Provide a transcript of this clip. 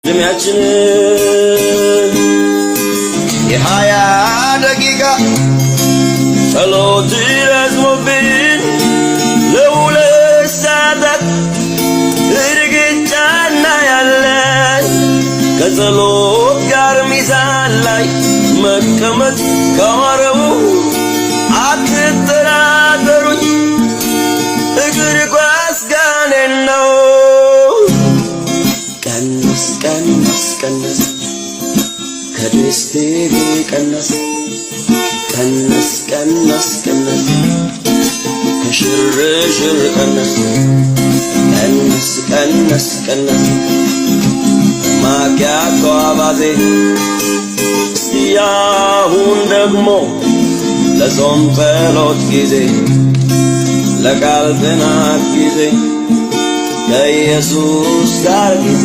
ዝሚያችን የሃያ ደቂቃ ጸሎት ረዝሞብን ለሁለት ሰዓታት እርግጫና ያለን ከጸሎት ጋር ሚዛን ላይ መቀመጥ ካማረው አትጠራጠሩኝ እግር ኳስ ጋኔን ነው። ቀንስ ቀንስ ቀንስ ከዲስ ቲቪ ቀንስ ቀንስ ቀንስ ቀንስ ከሽርሽር ቀንስ ቀንስ ቀንስ ቀንስ ማኪያቶ አባዜ ያሁን ደግሞ ለጾም ጸሎት ጊዜ ለቃል ጥናት ጊዜ ከኢየሱስ ጋር ጊዜ